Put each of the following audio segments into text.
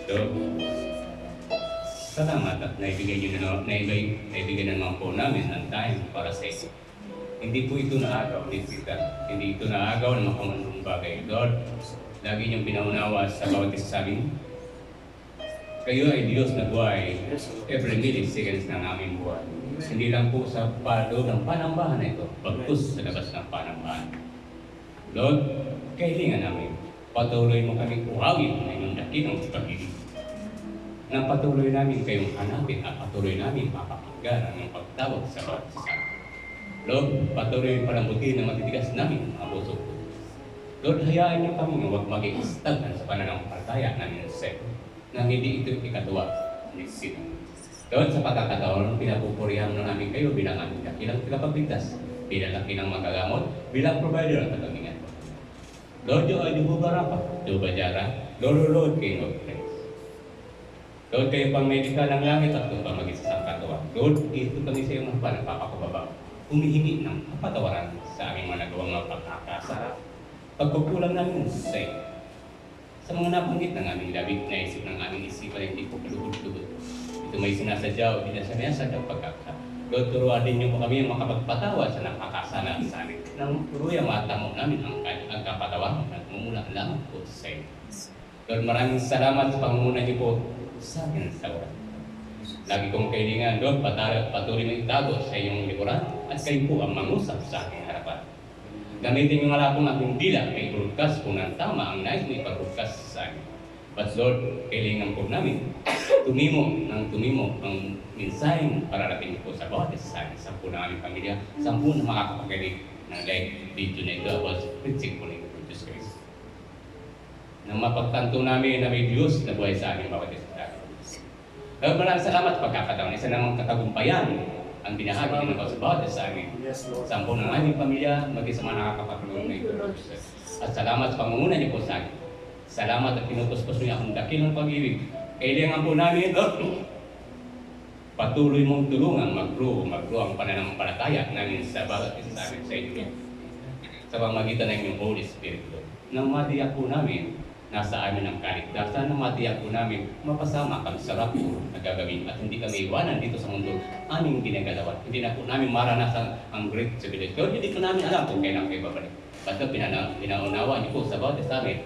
So, salamat at naibigay naman po namin ang time para sa ito. Hindi po ito naagaw ni Sita. Hindi ito naagaw ng makamandong bagay. Lord, lagi niyong pinaunawa sa bawat isa sa amin. Kayo ay Diyos na buhay every minute, seconds ng aming buhay. Hindi lang po sa loob ng panambahan na ito, pagpus sa labas ng panambahan. Lord, kailangan namin, patuloy mo kaming uwagin na inyong dakilang pag-ibig. Nang patuloy namin kayong hanapin at patuloy namin mapapagana ng pagtawag sa bawat isa. Lord, patuloy palambutin na matitigas namin ang puso ko. Lord, hayaan niyo kami na huwag maging stagnan sa pananampalataya namin sa iyo, nang hindi ito ikatuwa ni Sita. Lord, sa pagkakataon, pinapupurihan na namin kayo bilang aming dakilang tagapagligtas, bilang dakilang magagamot, bilang provider at tagamingan. Lord, yo ay Jehovah-Rapha, Jehovah-Jireh, Lord, King of Kings. Lord, kayo pang may likha ng langit at kung pang mag-isa sa katuwa. Lord, ito kami sa iyong harapan, napapakababa. Humihingi ng kapatawaran sa aming mga nagawang mga pagkakasarap. Pagkukulang namin sa iyo. Sa mga nabanggit ng aming labig na isip ng aming isipan, hindi po kalugod-lugod. Ito may sinasadya o dinasadya pagkakasarap. Lord, turuan din niyo po kami ang makapagpatawa sa nakakasala sa amin. Nang turuyang matamo namin ang kapatawaran at mumula lamang po sa iyo. Lord, maraming salamat sa pangunguna niyo po sa akin sa oras. Lagi kong kailangan, Lord, patuloy mo itago sa iyong likuran at kayo po ang mangusap sa aking harapan. Gamitin niyo nga lang aking dila kay broadcast kung nang tama ang nais mo ipag-broadcast sa akin. But Lord, kailangan po namin tumimo ang mensaheng pararating niyo po sa bawat isa sa akin, sa po ng aming pamilya, sa po na makakapakinig ng live video na ito about preaching po ng Jesus Christ. Nang mapagtanto namin na may Diyos na buhay sa amin bawat isa sa akin. Maraming salamat pagkakataon. Isa namang katagumpayan ang binahagi ng sa bawat isa sa amin. Sampo ng aming pamilya, mag-isa mga nakakapagulong na ito. At salamat sa pangunguna niyo po sa akin. Salamat at pinupuspos niyo akong dakilang pag-ibig. Kailangan po namin, patuloy mong tulungan mag-grow ang pananampalataya namin sa bawat isa sa amin sa inyo. Sa pamagitan ng inyong Holy Spirit, Lord. Nang matiyak po namin, nasa amin ang kaligtasan, nang matiyak po namin, mapasama kami sa rapto na gagawin at hindi kami iwanan dito sa mundo aming ginagalawan. Hindi na po namin maranasan ang great tribulation. Hindi ko namin alam kung kailan kayo babalik. Basta pinaunawa niyo po sa bawat isa amin,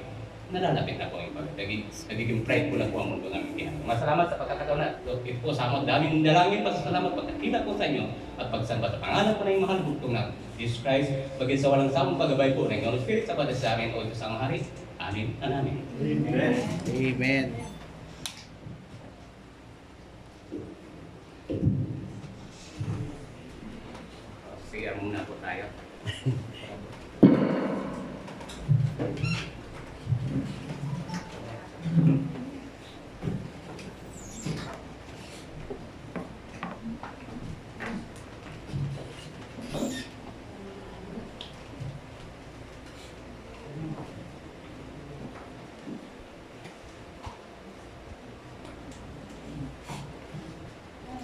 nalalapit na po ang ibig. Nagiging pride po na po ang mundo namin ginagawa. Masalamat sa pagkakataon na ito po sa amot. Daming dalangin, pasasalamat pagkakita po sa inyo at pagsamba sa pangalan po na yung mahal bugtong na Jesus Christ, bagay sa walang samong paggabay po ng Holy Spirit sa pati sa amin o ito sa mga hari. Amin. Amen. Amen. Amen. Siya muna po tayo.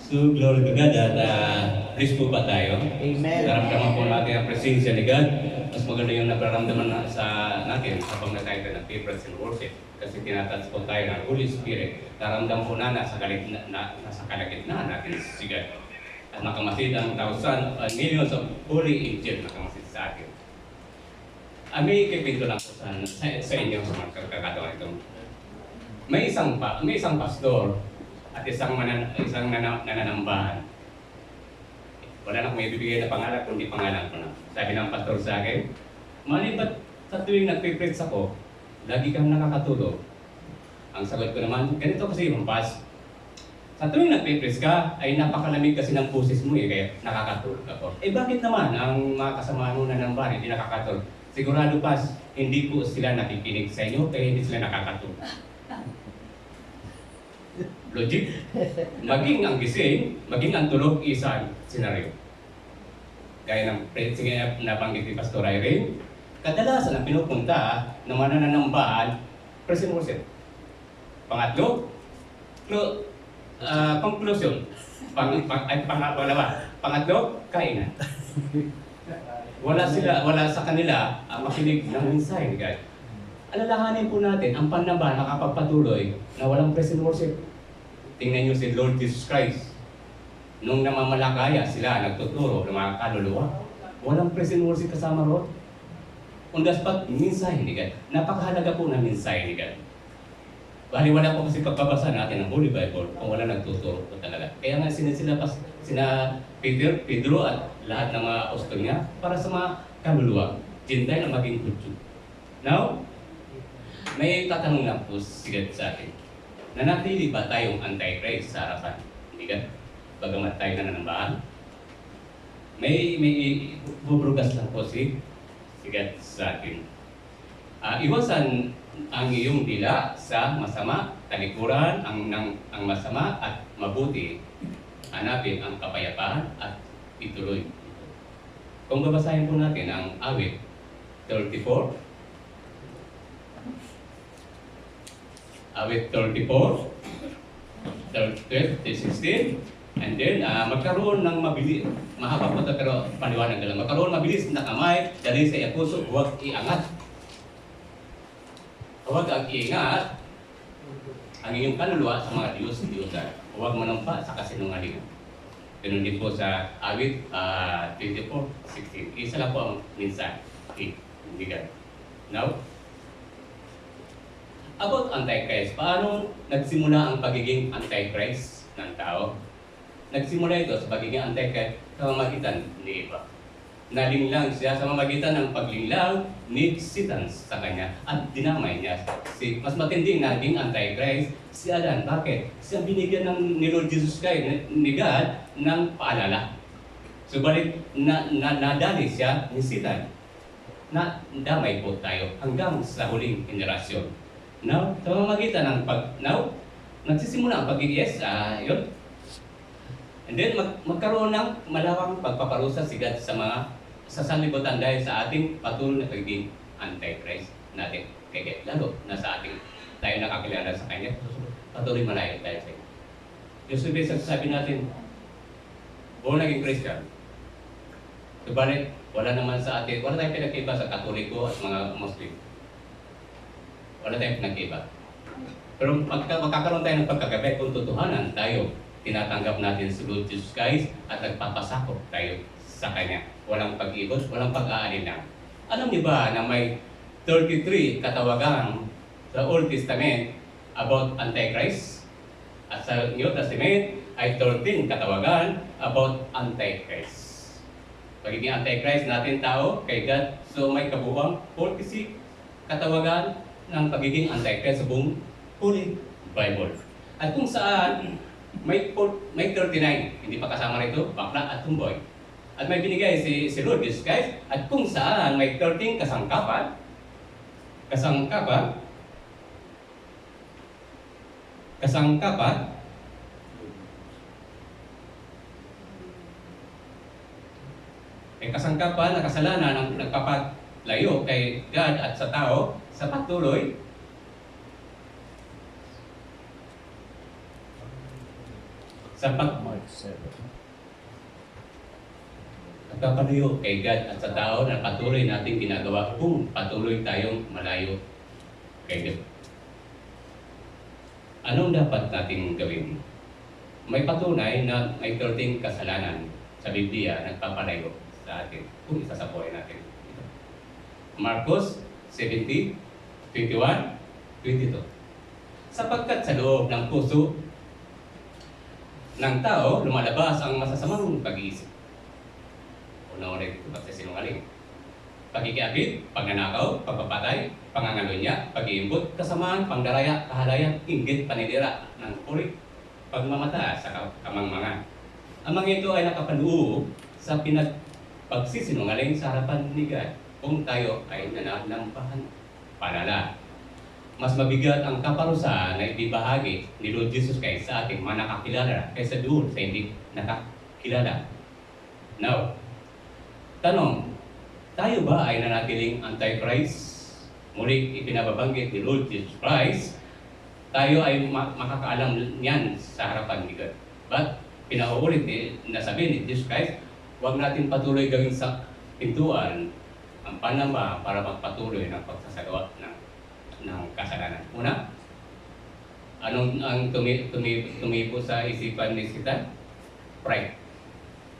So, glory to God at praise po ba tayo? Amen. Naramdaman po natin ang presensya ni God. Mas maganda yung naparamdaman sa natin habang na tayo ng favorites and worship. Kasi tinatas po tayo ng Holy Spirit. Naramdaman po na nasa kalagitnaan natin si God. At nakamasid ang millions of holy angels nakamasid sa atin. May kipinto lang po sa inyo sa mga kakatawa ito. May isang pastor at isang nananambahan. Wala na may bibigay na pangalan, kundi pangalan ko na. Sabi ng pastor sa akin, malibat sa tuwing nagpipreach ako, lagi kang nakakatulog. Ang sagot ko naman, ganito kasi yung pas. Sa tuwing nagpipreach ka, ay napakalamig kasi ng pusis mo kaya nakakatulog ako. Bakit naman ang mga kasama mo na nambahan, hindi nakakatulog? Sigurado pas, hindi po sila nakikinig sa inyo, kaya hindi sila nakakatulog. Logic. Maging ang gising, maging ang tulog, isang senaryo. Gaya ng preaching na nabanggit ni Pastor Irene, kadalasan ang pinupunta ng mga nananambahan, present worship. Pangatlo, conclusion. Pangalawa, pangatlo, kainan. Wala sa kanila ang makinig ng mensahe ni God. alalahanin po natin ang panamba nakapagpatuloy na walang praise and worship. Tingnan niyo si Lord Jesus Christ. Nung namamalakaya sila, nagtuturo ng mga kaluluwa. Walang praise and worship kasama roon. On the spot, mensahe ni God. Napakahalaga po ng mensahe ni God. Baliwala po kasi pagbabasa natin ng Holy Bible kung wala nagtuturo po talaga. Kaya nga sina Pedro at lahat ng mga apostol niya para sa mga kaluluwa. Gentile na maging kulture. Now, may tatanong lang po sigad sa atin. Nanatili ba tayong anti-Christ sa harapan? Hindi ka? Bagamat tayo na nanambahan? May bubrugas lang po sigad sa atin. Iwasan ang iyong dila sa masama, talikuran ang masama at mabuti. Hanapin ang kapayapaan at ituloy. Kung babasahin po natin ang awit 34, awit 34, 12 to 16, and then magkaroon ng mabilis, mahaba po ito pero paliwanag na lang, magkaroon mabilis na kamay, dali sa puso, huwag iangat. Huwag ang iingat ang iyong kaluluwa sa mga Diyos-Diyosan. Huwag manumpa sa kasinungalingan. Ganun din po sa awit 24:16. Isa lang po ang minsan. Hindi ka. Now, about Antichrist. Paano nagsimula ang pagiging Antichrist ng tao? Nagsimula ito sa pagiging Antichrist sa pamamagitan ni Eva. Nalinglang siya sa pamamagitan ng paglinglang ni Satan sa kanya at dinamay niya. Mas matinding naging Antichrist si Adan. Bakit? Siya binigyan ni Lord Jesus Christ, ni God, ng paalala. Subalit, nadali siya ni Satan. Na damay po tayo hanggang sa huling henerasyon. Now, sa pamamagitan ng nagsisimula ang pagiging yun. And then, magkaroon ng malawang pagpaparusa si God sa mga sanlibutan dahil sa ating patuloy na pagiging Antichrist natin. Kaya lalo na sa ating tayo nakakilala sa Kanya, patuloy malayo tayo sa Kanya. Yung sabi natin, buong naging Christian. Subalit, wala naman sa atin, wala tayong pinagkaiba sa Katoliko at mga Muslim. Wala tayong pinagkaiba. Pero magkakaroon tayo ng pagkakabay kung totohanan tayo, tinatanggap natin si Lord Jesus Christ at nagpapasakop tayo sa Kanya. Walang pag-ibot, walang pag-aalinlang. Alam niyo ba na may 33 katawagan sa Old Testament about Antichrist? At sa New Testament ay 13 katawagan about Antichrist. Pagiging Antichrist natin tao kay God, so may kabuuang 46 katawagan ng pagiging Antichrist sa buong Holy Bible. At kung saan may 39, hindi pa kasama rito, bakla at tumboy. At may binigay si Lord Jesus Christ, at kung saan may 13 kasangkapan, may kasangkapan na kasalanan ang nagpapalayo kay God at sa tao sa patuloy nagpapalayo kay God at sa tao na patuloy nating ginagawa kung patuloy tayong malayo kay God. Anong dapat nating gawin? May patunay na may 13 kasalanan sa Biblia nagpapalayo sa atin kung isa sa buhay natin. Marcos 17:21-22. Sapagkat sa loob ng puso ng tao lumalabas ang masasamang pag-iisip. Una-una dito pagsisinungaling, pagkikiapid, pagnanakaw, pagpapatay, pangangalunya, pag-iimbot, kasamaan, pangdaraya, kahalayan, inggit, panidira, ng puri, pagmamata sa kamangmangan. Ang mga ito ay nakapaluo sa pagsisinungaling sa harapan ni God kung tayo ay nananampahan. Palala, mas mabigat ang kaparusahan na ibibahagi ni Lord Jesus Christ sa ating mga nakakilala kaysa doon sa hindi nakakilala. Now, tanong, tayo ba ay nanatiling Antichrist? Muli ipinababanggit ni Lord Jesus Christ, tayo ay makakaalam niyan sa harapan ni God. But, pinauulit na sabi ni Jesus Christ, huwag natin patuloy gawin sa pintuan ang panamba para magpatuloy ng pagsasagawa ng ng kasalanan. Una, anong ang tumipo sa isipan ni Satan? Pride.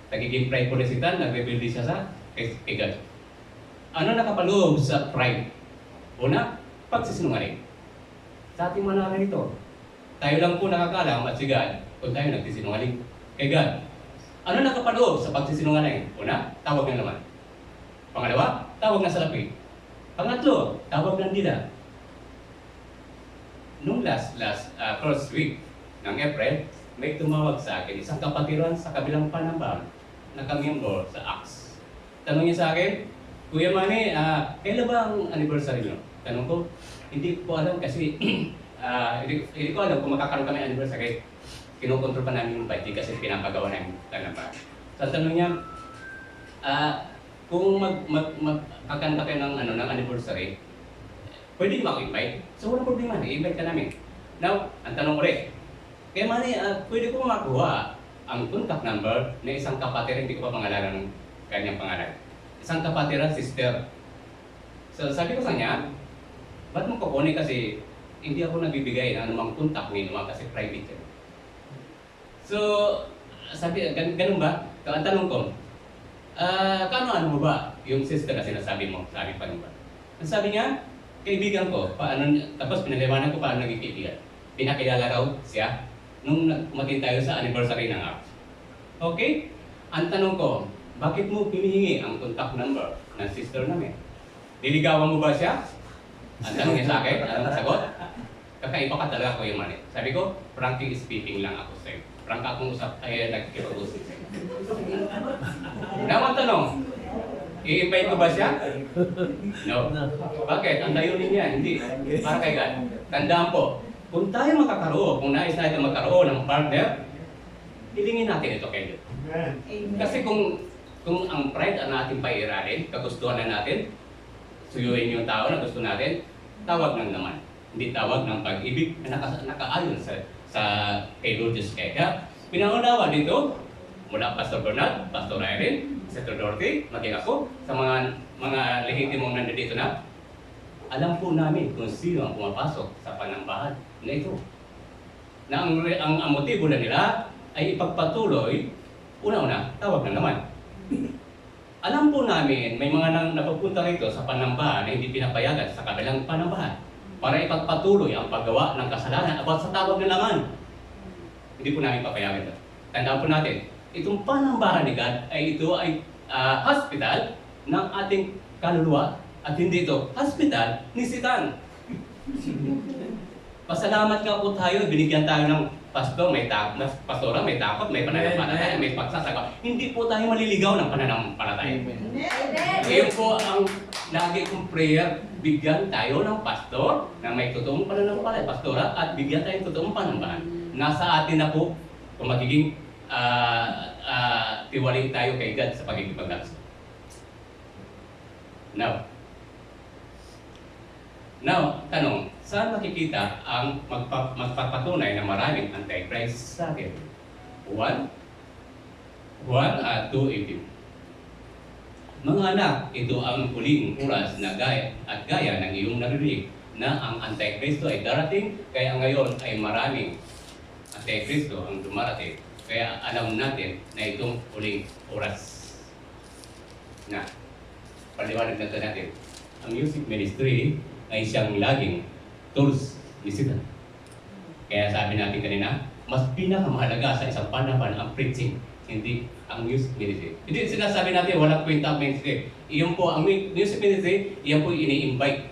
Nagiging prideful ni Satan, nagrebelde siya sa kay God. Ano nakapaloob sa pride? Una, pagsisinungaling. Sa ating manala nito, tayo lang po nakakalam at si God kung tayo nagsisinungaling kay God. Ano nakapaloob sa pagsisinungaling? Una, tawag ng laman. Pangalawa, tawag ng salapi. Pangatlo, tawag ng dila. Nung first week ng April, may tumawag sa akin, isang kapatiran sa kabilang panambang na kamiyembro sa ACTS. Tanong niya sa akin, Kuya Manny, kailan ba ang anniversary nyo? Tanong ko, hindi ko alam kasi hindi ko alam kung makakaroon kami anniversary. Kinukontrol pa namin yung birthday kasi pinapagawa namin tanambang. So tanong niya, kung magkakanta kayo ng anniversary, pwede mo ako-invite? So walang problema, i-invite ka namin. Now, ang tanong ulit, kaya Manny, pwede ko makuha ang contact number ng isang kapatid, hindi ko pa pangalanan ng kanyang pangalan. Isang kapatid, sister. So sabi ko sa kanya, ba't mo kukunin kasi hindi ako nagbibigay ng anumang contact ni naman kasi private yan. So, sabi, ganun ba? So, ang tanong ko, ano mo ba yung sister na sinasabi mo? Sabi pa ba? Ang sabi niya, kaibigan ko, tapos pinaliwanan ko paano naging kaibigan. Pinakilala raw siya nung umatin tayo sa anniversary ng ACT. Okay? Ang tanong ko, bakit mo hinihingi ang contact number ng sister namin? Niligawan mo ba siya? Ang tanong niya sa akin, anong sagot? Kakaiba ka talaga, Kuya Manny. Sabi ko, frankly speaking lang ako sa'yo. Frank akong usap, ay nagkikipag-usap sa'yo. Naman tanong, i-invite mo ba siya? No. Bakit? Ang layunin niya, hindi. Para kay God. Tandaan po, kung tayo makakaroon, kung nais natin magkaroon ng partner, hilingin natin ito kay God. Kasi kung ang pride ang ating pairalin, kagustuhan na natin, suyuin yung tao na gusto natin, tawag ng naman. Hindi tawag ng pag-ibig na nakaayon sa kay Lord Jesus. Kaya pinangunawa dito, mula Pastor Bernard, Pastor Irene, Senator Dorothy, maging ako, sa mga lehitimong nandito na, alam po namin kung sino ang pumapasok sa panambahan na ito. Na ang motibo na nila ay ipagpatuloy, una-una, tawag na naman. Alam po namin, may mga napupunta rito sa panambahan na hindi pinapayagan sa kabilang panambahan para ipagpatuloy ang paggawa ng kasalanan about sa tawag na naman. Hindi po namin papayagan ito. Tandaan po natin, itong panambahan ni God ay ito ay hospital ng ating kaluluwa at hindi ito hospital ni Satan. Pasalamat nga po tayo, binigyan tayo ng pastora, may takot, may pananampalataya, may pagsasagawa. Hindi po tayo maliligaw ng pananampalataya. Iyon po ang lagi kong prayer, bigyan tayo ng pastor na may totoong pananampalataya, pastora, at bigyan tayo ng totoong panambahan. Nasa atin na po kung magiging tiwalin tayo kay God sa pagkikipaglakas. Now, tanong, saan makikita ang magpapatunay na maraming anti-Christ sa atin? 2:18. Mga anak, ito ang huling oras na gaya ng iyong narinig na ang anti-Kristo ay darating, kaya ngayon ay maraming anti-Kristo ang dumarating. Kaya alam natin na itong huling oras na. Paliwanag natin natin. Ang music ministry ay siyang laging tools ni Satan. Kaya sabi natin kanina, mas pinakamahalaga sa isang panahon ang preaching, hindi ang music ministry. Hindi sinasabi natin walang kwenta ang ministry. Iyon po, ang music ministry, iyan po ini-invite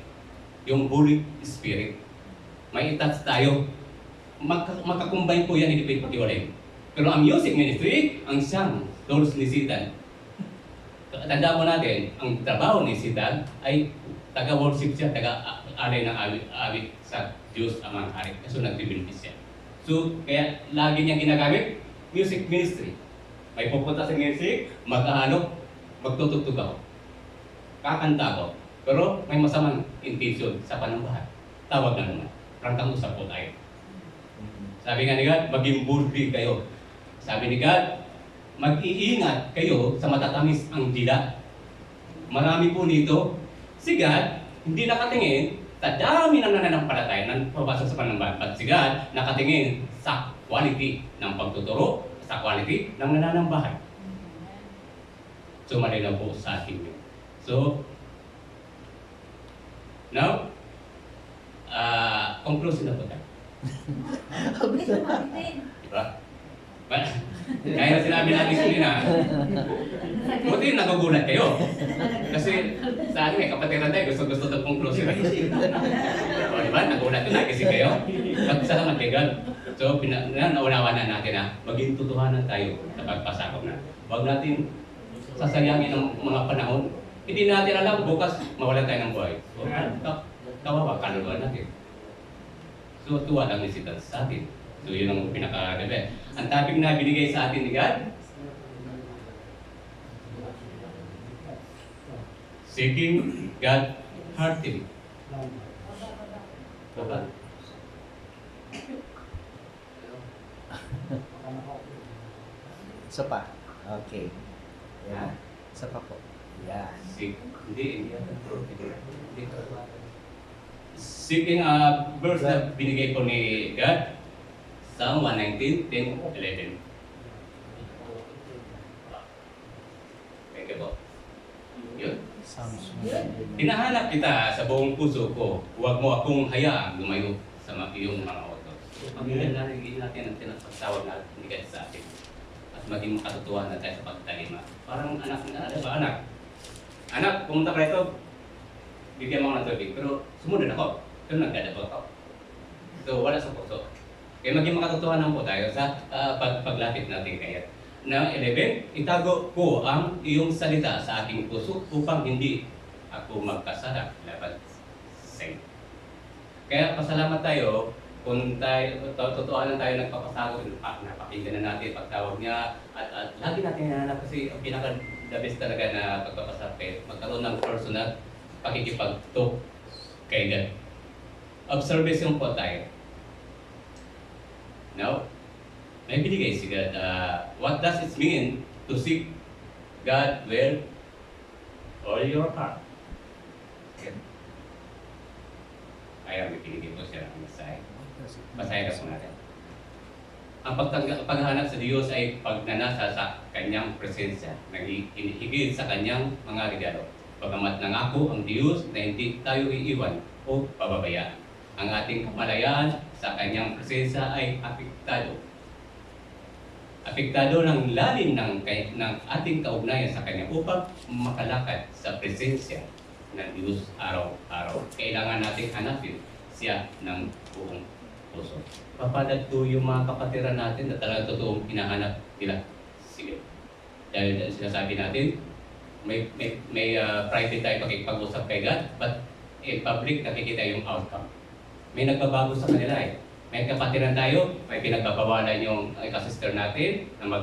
yung Holy Spirit. May touch tayo. Magkakumbine po yan, hindi po ipatiwalay. Pero ang music ministry, ang siyang tools ni Satan. Tandaan mo natin, ang trabaho ni Satan ay taga-worship siya, taga-alay ng awit sa Diyos Amang Hari. Kasi nagbibiltis siya. So, kaya lagi niyang ginagamit, music ministry. May pupunta sa music, magkahanap, magtutugtog ako. Kakanta ako. Pero may masamang intention sa panambahan. Tawag na naman. Prangkang usap po tayo. Sabi nga ni God, maging burdi kayo. Sabi ni God, mag-iingat kayo sa matatamis ang dila. Marami po nito, si God, hindi nakatingin sa dami ng nananampalataya na papasok sa panambahan, but si God nakatingin sa quality ng pagtuturo, sa quality ng nananambahan. So, malinaw po sa atin yun. So, now, conclusion na po tayo. Diba? Kaya sinabi natin kanina, buti nagugulat kayo. Kasi sa akin, kapatiran tayo, gusto ng conclusion. O, diba? Nagulat ko, nagising kayo. Pagsalamat kay God. So, naunawa na natin na maging tutuhanan tayo sa pagpasakop na. Huwag natin sasayangin ng mga panahon. Hindi natin alam, bukas mawalan tayo ng buhay. So, kawawa, kaluluwa natin. So, tuwa lang ni Satan sa atin. So, yun ang pinaka-debe. Ang topic na binigay sa atin ni God, seeking God heartily. Diba? Isa pa. Okay. Yan. Isa pa po. Yan. Hindi. Seeking verse na binigay po ni God, Psalm 119, 10, 11. Thank you po. Yun. Sounds Hinahanap kita sa buong puso ko. Huwag mo akong hayaang lumayo sa iyong mga utos. Pag-ilalagin natin ang tinatawag na binigay sa atin. At maging makatutuhan na tayo sa pagtalima. Parang anak na, diba anak? Anak, pumunta ka rito, bigyan mo ako ng tubig. Pero sumunod ako. Pero nagdadabo ako. So, wala sa puso. Kaya maging makatotohanan po tayo sa paglapit natin kaya. Na 11, itago ko ang iyong salita sa aking puso upang hindi ako magkasala laban sa iyo. Kaya pasalamat tayo kung tayo, totohanan tayo nagpapasakot, napakinggan na natin pagtawag niya at lagi natin hinahanap kasi ang pinaka-the best talaga na pagpapasakit, magkaroon ng personal pakikipag-talk kay God. Observation po tayo. Now, may binigay si God. What does it mean to seek God with all your heart? Kaya may binigay po siya ng mensahe. Basahin na po natin. Ang paghanap sa Diyos ay pagnanasa sa Kanyang presensya, higit sa Kanyang mga regalo. Pagamat nangako ang Diyos na hindi tayo iiwan o pababayaan. Ang ating kamalayaan sa Kanyang presensya ay apektado. Apektado ng lalim ng ating kaugnayan sa Kanya upang makalakad sa presensya ng Diyos araw-araw. Kailangan nating hanapin siya ng buong puso. Papalag to yung mga kapatiran natin na talagang totoong hinahanap nila. Sige. Dahil sinasabi natin, may private tayo pakipag-usap kay God, but in public nakikita yung outcome. May nagbabago sa kanila eh. May kapatiran tayo, may pinagbabawalan yung kasister natin na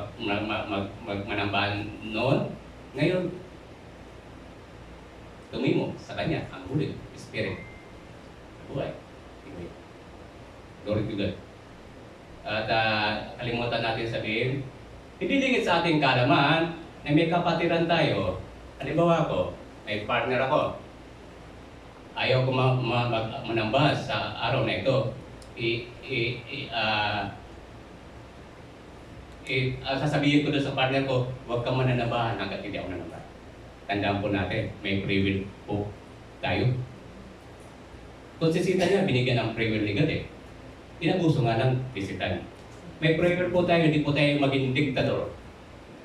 manambahan noon. Ngayon, tumimo sa kanya ang Holy Spirit. Buhay. Glory to God. At kalimutan natin sabihin, hindi lingit sa ating kalaman na may kapatiran tayo. Halimbawa ako, may partner ako. Ayaw ko manambahas sa araw na ito. Sasabihin ko doon sa partner ko, huwag kang mananabahan hanggat hindi ako nanambahan. Tandaan po natin, may free will po tayo. Kung sisita niya, binigyan ng free will ni God eh. Inabuso nga lang bisitan. May free will po tayo, hindi po tayo maging diktador.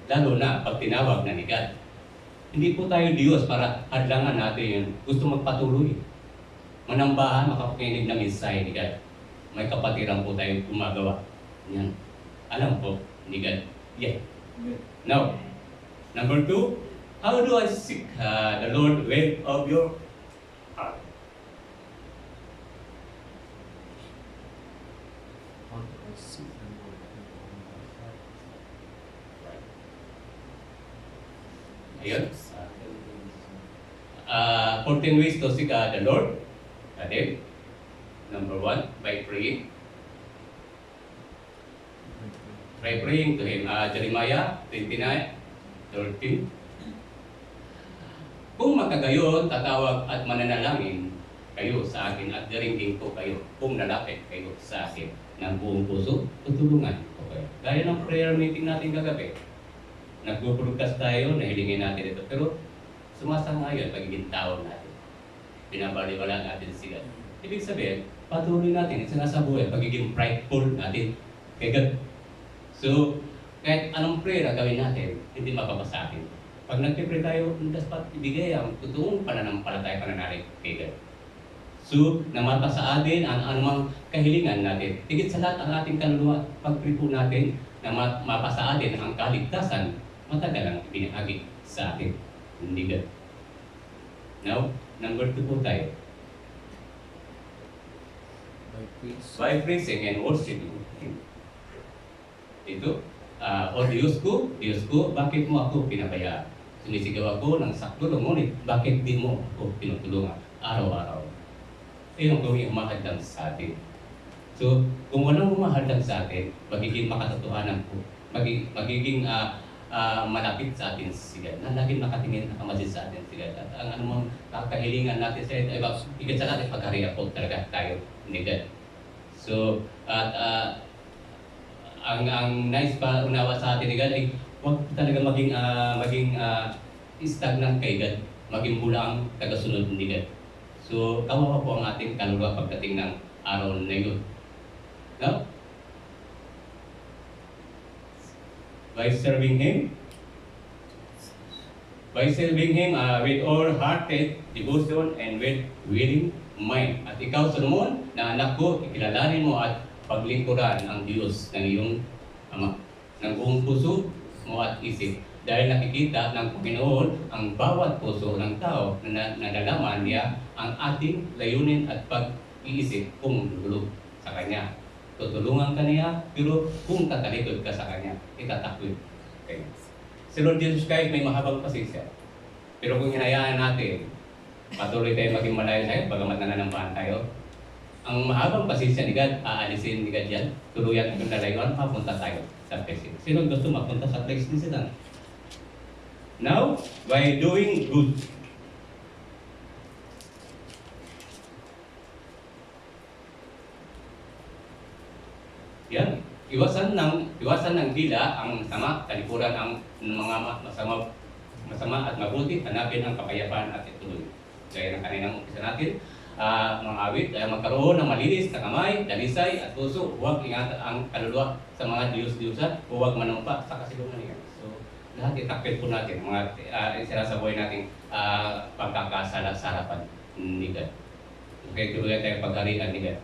Lalo na pag tinawag na ni God. Hindi po tayo Diyos para hadlangan natin yun. Gusto magpatuloy. Manambahan, makapakinig ng mensahe ni God. May kapatiran po tayo gumagawa. Yan. Alam po ni God. Yeah. Now, number 2, how do I seek the Lord with of your heart? Ayun. 14 ways to seek the Lord. Then, number 1, by praying. By praying to Him. Jeremiah 29:13. Kung magkagayon, tatawag at mananalangin kayo sa akin at daringgin ko kayo kung lalapit kayo sa akin ng buong puso, tutulungan ko kayo. Gaya ng prayer meeting natin kagabi, nag-broadcast tayo, nahilingin natin ito, pero sumasangayon pagiging tao natin. Binabaliwala natin sila. Ibig sabihin, patuloy natin, sinasabuhay, pagiging prideful natin kay God. So, kahit anong prayer ang gawin natin, hindi mapapasakin. Pag nagpipray tayo, dapat ibigay ang totoong pananampalataya pananalig kay God. So, namata sa atin ang anumang kahilingan natin. Higit sa lahat ang ating kaluluwa, pag-pray po natin na mapasa atin ang kaligtasan, matagal ang ibinahagi sa atin. Hindi God. Now, number 2 po tayo. By praising and worshiping Him. Ito, o Diyos ko, bakit mo ako pinabayaan? Sumisigaw ako ng saktulong, ngunit bakit di mo ako tinutulungan araw-araw? Yung gawing umahadlang sa atin. So, kung walang umahadlang sa atin, magiging makatotohanan po, magiging malapit sa atin si God, na laging nakatingin, nakamasid sa atin si God. At ang anumang kakahilingan natin sa ito, higit sa natin pagkariya po talaga tayo ni God. So, at ang nice pa unawa sa atin ni God ay huwag talaga maging stagnant kay God, maging bulang tagasunod ni God. So, kawawa po ang ating kaluluwa pagdating ng araw na yun. No? By serving Him with all-hearted devotion and with willing mind. At ikaw, Solomon, na anak ko, ikilalanin mo at paglingkuran ang Diyos ng iyong Ama, ng buong puso mo at isip. Dahil nakikita ng Panginoon ang bawat puso ng tao na nalalaman niya ang ating layunin at pag-iisip kung lulog sa Kanya. Tutulungan ka niya, pero kung tatalikod ka sa Kanya, itatakwil. Okay. Si Lord Jesus Christ may mahabang pasensya. Pero kung hinayaan natin, patuloy tayo maging malayo sa'yo, bagamat nananambahan tayo, ang mahabang pasensya ni God, aalisin ni God yan, tuluyan ng lalayuan, mapunta tayo sa place. Sino gusto mapunta sa place ni Satan? Now, by doing good. Yan, iwasan ng dila ang sama, talikuran ang mga masama at mabuti, hanapin ang kapayapaan at ituloy. Gaya ng kaninang umpisa natin, mga awit, magkaroon ng malinis na kamay, dalisay at puso, huwag ingatan ang kaluluwa sa mga Diyos-Diyosan, huwag manumpa sa kasilungan. So, lahat itakpit po natin, mga sinasabuhay nating pagkakasala sa harapan ni God. Okay, tuloy tayo pagharian ni God.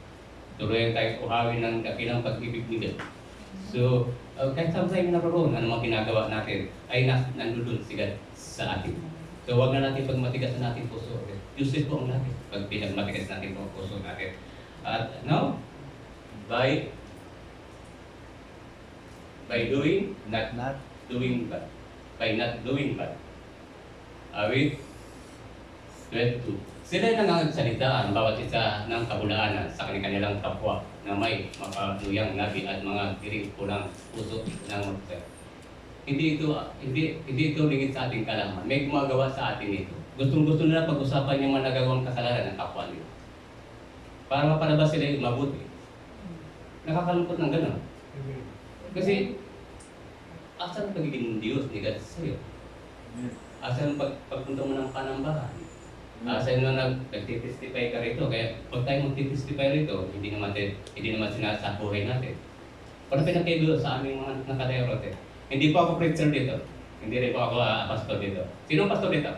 Tuloy tayo uhawin ng dakilang pag-ibig ni God. So, kahit saan tayo naroon, ano mga ginagawa natin, ay nandun si God sa atin. So, huwag na natin pagmatigas na natin puso. Useless po ang natin pag pinagmatigas natin po ang puso natin. At now, by doing, not doing bad. By not doing bad. Awit 22. Sila ay nangangagsalitaan bawat isa ng kabulaanan sa kanilang kapwa na may makaduyang nabi at mga tiring pulang puso ng magsa. Hindi ito lingid sa ating kalaman. May gumagawa sa atin ito. Gustong-gusto nila pag-usapan yung mga nagawang kasalanan ng kapwa nila. Para mapalabas sila yung mabuti. Nakakalungkot ng gano'n. Kasi, asan ang pagiging Diyos ni God sa'yo? Asan ang pagpunta mo ng panambahan? Asan na nag-testify ka rito? Kaya pag tayo mag-testify rito, hindi naman sinasabuhay natin. Para pinakaido sa aming mga nakadayorote. Hindi po ako preacher dito. Hindi rin po ako pastor dito. Sinong pastor dito?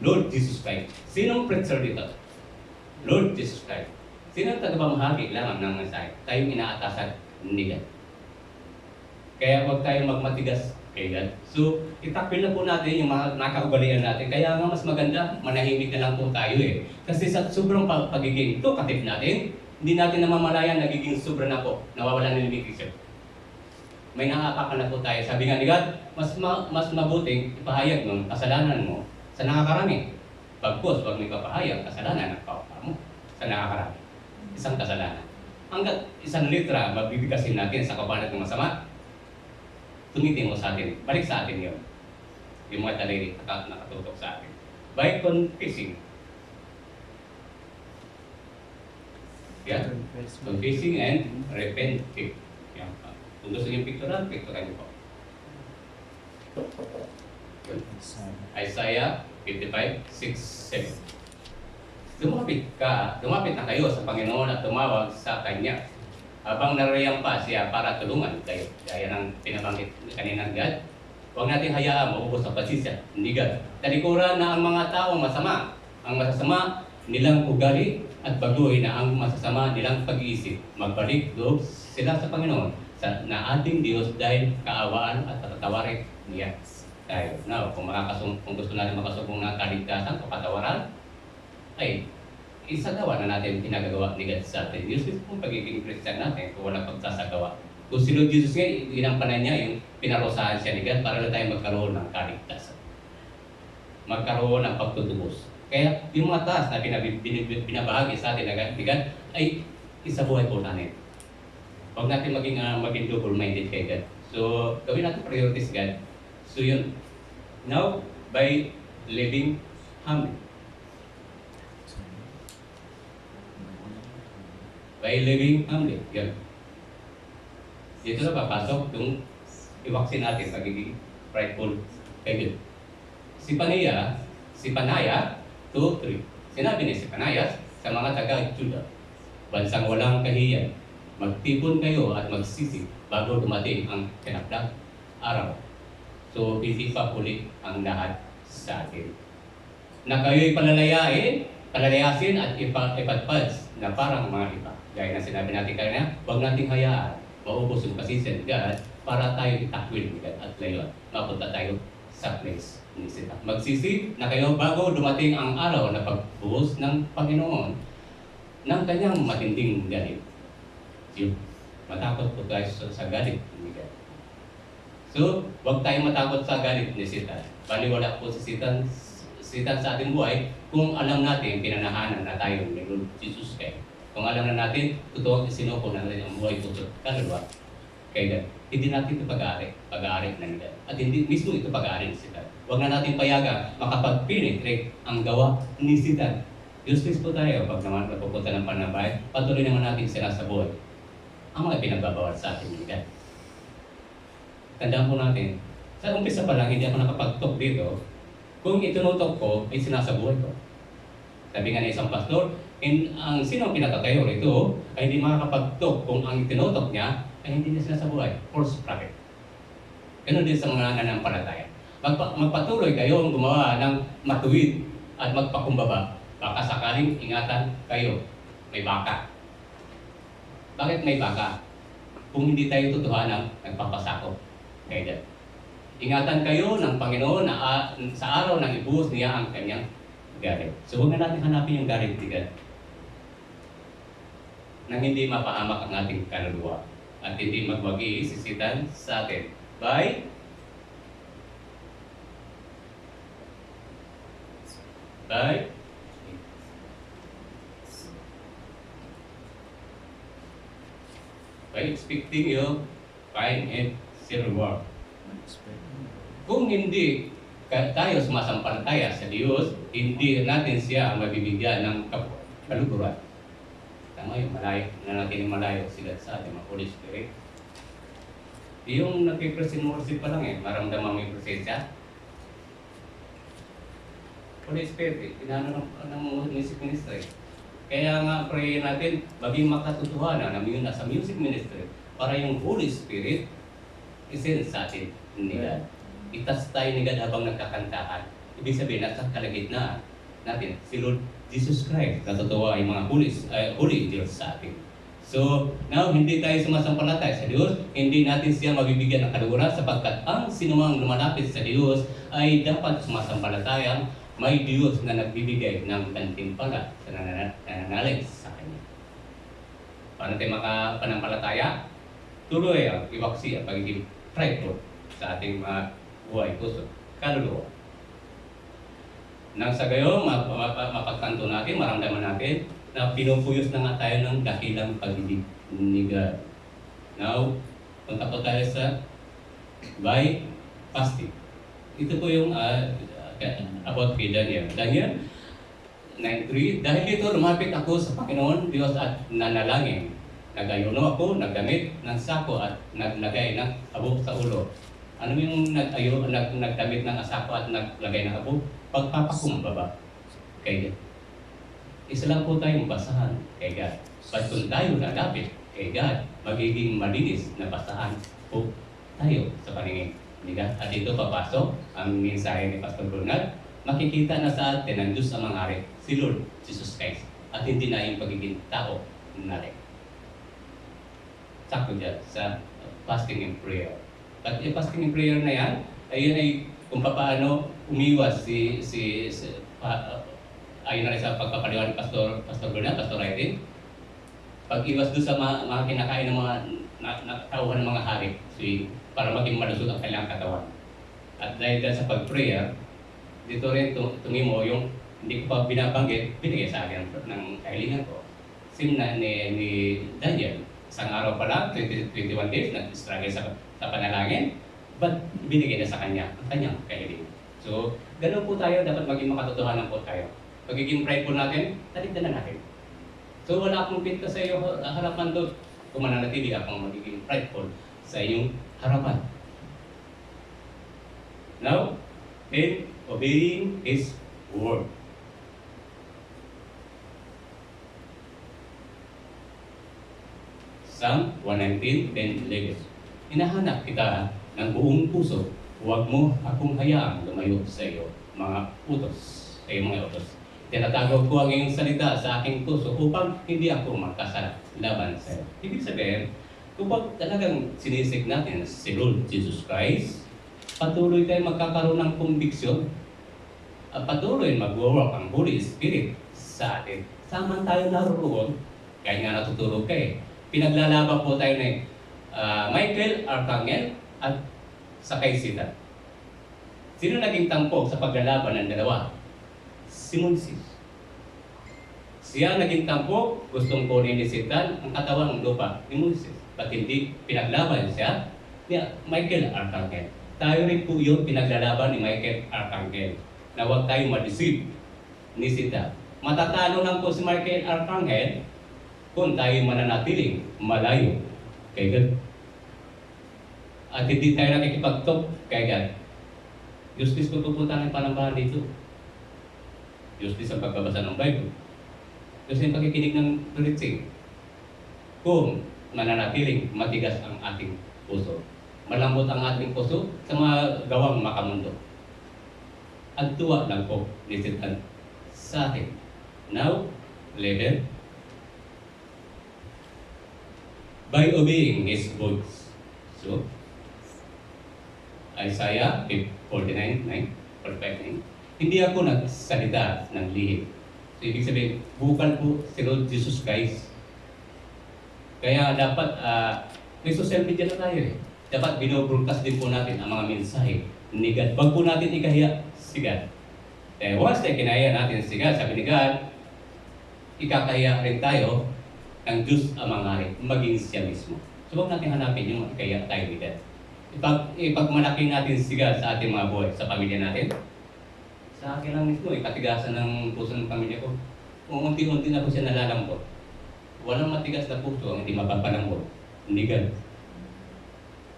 Lord Jesus Christ. Sinong preacher dito? Lord Jesus Christ. Sinong tagapamahagi lamang ng mensahe? Tayong inaatasan ni God. Kaya huwag tayong magmatigas kay God. So, itakpil na po natin yung mga nakaugalian natin. Kaya nga mas maganda, manahimik na lang po tayo eh. Kasi sa sobrang pagiging talkative natin, hindi natin namamalayan, nagiging sobra na po, nawawalan ng limitation. May nakakaka na po tayo. Sabi nga ni God, mas mabuting ipahayag ng kasalanan mo sa nakakarami. Pagpos, huwag may papahayag kasalanan ng kapwa mo sa nakakarami. Isang kasalanan. Hanggat isang litra, mabibigasin natin sa kabanat ng masama, tumitin mo sa atin. Balik sa atin yun. Yung mga daliri nakatutok sa atin. By confessing. Yeah? Confessing and repenting. Yan. Kung gusto niyo picturean, picturean niyo po. Yun. Isaiah 55:6-7. Lumapit na kayo sa Panginoon at tumawag sa Kanya habang naririyan pa siya para tulungan kayo. Gaya ng pinabanggit kaninang God. Huwag natin hayaan maubos ang pasisya, hindi God. Talikuran na ang mga taong masama, ang masasama nilang ugali at baguhin na ang masasama nilang pag-iisip. Magbalik loob sila sa Panginoon na ating Diyos dahil kaawaan at patatawarin niya tayo. Now, kung gusto natin makasubong ng kaligtasan o katawaran, ay isagawa na natin pinagagawa ni God sa atin. Diyos mismo pagiging Christian natin kung walang pagsasagawa. Kung si Lord Jesus nga, inampanan niya yung pinarosahan siya ni God para na tayo magkaroon ng kaligtasan. Magkaroon ng pagtutubos. Kaya yung mga taas na binabahagi sa atin ni God ay isabuhay po natin. Huwag natin maging double-minded kay God. So, gawin natin priorities God. So yun. Now, by living humbly. By living humbly. Yan. Dito na papasok yung iwaksin natin pagiging prideful kay God. Si Panaya 2:3. Sinabi ni si Panaya sa mga taga-Juda, bansang walang kahiyan, magtipon kayo at magsisi bago dumating ang kinakdak araw. So, hindi pa huli ang lahat sa atin. Na kayo'y palalayasin at ipadpad na parang mga iba. Gaya na sinabi natin kanina, huwag nating hayaan maubos yung pasisya ni God para tayo itakwil ni God at ngayon mapunta tayo sa place ni Sita. Magsisi na kayo bago dumating ang araw na pagbuhos ng Panginoon ng kanyang matinding galit. Yun. Matakot po tayo sa galit ni God. So, huwag tayong matakot sa galit ni Sita. Baliwala po si Sita sa ating buhay kung alam natin pinanahanan na tayo ni Lord Jesus Christ. Kung alam na natin, totoo ang sinuko na natin ang buhay puso. Kaluluwa kay God. Hindi natin ito pag-aari ng God. At hindi mismo ito pag-aari ni Sita. Huwag na natin payaga makapag-penetrate ang gawa ni Sita. Useless po tayo pag naman napupunta ng panabay. Patuloy naman natin sila sa buhay. Ang mga pinagbabawal sa atin ni God. Tandaan po natin, sa umpisa pa lang, hindi ako nakapag-talk dito. Kung itinutok ko, ay sinasabuhay ko. Sabi nga ng isang pastor, ang sino ang pinatatayo rito ay hindi makakapag-talk kung ang itinutok niya ay hindi niya sinasabuhay. False prophet. Ganun din sa mga nananampalataya. Magpatuloy kayong gumawa ng matuwid at magpakumbaba. Baka sakaling ingatan kayo. May baka. Bakit may baka? Kung hindi tayo tutuhanan, nagpapasakop. Kaya ingatan kayo ng Panginoon na sa araw ng ibuhos niya ang kanyang galit. So huwag na natin hanapin yung galit ni God nang hindi mapahamak ang ating kaluluwa at hindi magwagi sisitan sa atin by expecting you find and see reward. Kung hindi tayo sumasampalataya sa Diyos, hindi natin siya mabibigyan ng kaluguran. Tama yung malayo na natin yung malayo sila sa ating mga Holy Spirit. Yung nag-present worship pa lang maramdaman mo yung presensya. Holy Spirit, inano ng music ministry. Kaya nga pray natin, maging makatotohanan na yung nasa music ministry para yung Holy Spirit isin sa atin ni God. Itas tayo ni God habang nagkakantahan. Ibig sabihin, nasa kalagitnaan natin, si Lord Jesus Christ, na totoo ay mga holy angels sa atin. So, now, hindi tayo sumasampalataya sa Diyos, hindi natin siya mabibigyan ng kaluguran sapagkat ang sinumang lumalapit sa Diyos ay dapat sumasampalataya may Diyos na nagbibigay ng gantimpala sa nananalig sa Kanya. Paano tayo makapanampalataya? Tuloy ang iwaksi at pagiging prideful sa ating mga buhay, puso, kaluluwa. Nang sa gayon, mapagtanto natin, maramdaman natin na pinupuyos na nga tayo ng dakilang pag-ibig ni God. Now, punta po tayo sa by fasting. Ito po yung about kay Daniel. Daniel, 9:3, dahil dito lumapit ako sa Panginoon Diyos at nanalangin. Nagayuno ako, nagdamit ng sako at naglagay ng abo sa ulo. Ano yung nagdamit ng sako at naglagay ng abo? Pagpapakumbaba kay God. Isa lang po tayong basahan kay God. Pag kung tayo lalapit kay God, magiging malinis na basahan po tayo sa paningin ni God. At dito papasok ang mensahe ni Pastor Bernard. Makikita na sa atin ang Diyos ang mga si Lord Jesus Christ at hindi na yung pagiging tao natin. Sakto dyan sa fasting and prayer. But yung fasting and prayer na yan, ayun ay kung paano umiwas ayun na rin sa pagpapaliwan ni Pastor Bernard, Pastor Raiden. Pag-iwas doon sa mga kinakain ng mga tauhan ng mga hari para maging malusog ang kailangang katawan. At dahil sa pag-prayer, dito rin tumimo yung hindi ko pa binabanggit, binigay sa akin ng kahilingan ko. Sim na ni Daniel, isang araw pa lang, 21 days, nag-struggle sa panalangin, but binigay na sa kanya ang kanyang kahilingan. So, ganun po tayo, dapat maging makatotohanan po tayo. Pagiging prideful natin, taligdan na natin. So, wala akong pinta sa iyo harapan doon kung mananatili akong magiging prideful sa iyong harapan. Now, in obeying His word. Psalm 119, 10-11. Hinahanap kita ng buong puso, huwag mo akong hayaang lumayo sa iyo, mga utos, sa iyong mga utos. Tinatago ko ang iyong salita sa aking puso upang hindi ako magkasala laban sa iyo. Ibig sabihin, kapag talagang sinisig natin si Lord Jesus Christ, patuloy tayong magkakaroon ng conviction at patuloy mag-work ang Holy Spirit sa atin. Saman tayo naroon, kaya nga natutulog kayo. Pinaglalaban po tayo ni Michael Arcangel at sakay Satan. Sino naging tampok sa paglalaban ng dalawa? Si Moises. Siya naging tampok, gustong kunin ni Satan ang katawan ng lupa ni Moises. Ba't hindi pinaglaban siya ni Michael Arcangel? Tayo rin po yung pinaglalaban ni Michael Arcangel na huwag tayong ma-deceive ni Satan. Matatalo lang po si Michael Arcangel kung tayo mananatiling malayo kay God. At hindi tayo nakikipag-talk kay God. Justice ko pupunta ng panambahan dito. Justice ang pagbabasa ng Bible. Justice ang pakikinig ng preaching. Kung mananatiling matigas ang ating puso. Malambot ang ating puso sa mga gawang makamundo. At tuwa lang po ni Satan sa atin. Now, 11. By obeying His voice. So, Isaiah 49:9. Hindi ako nagsalita ng lihim. So, ibig sabihin, bukal po si Lord Jesus Christ. Kaya dapat, may social media na tayo eh. Dapat binobroadcast din po natin ang mga mensahe ni God. Wag po natin ikahiya si God. Once na kinaya natin si God, sabi ni God, ikakahiya rin tayo ng Diyos ang mga maging siya mismo. So huwag natin hanapin yung ikahiya tayo ni God. Ipagmalaki natin si God sa ating mga buhay, sa pamilya natin. Sa akin lang mismo, katigasan ng puso ng pamilya ko. Kung unti-unti na po siya nalalambot. Walang matigas na puso ang hindi mapapalambot. Hindi God.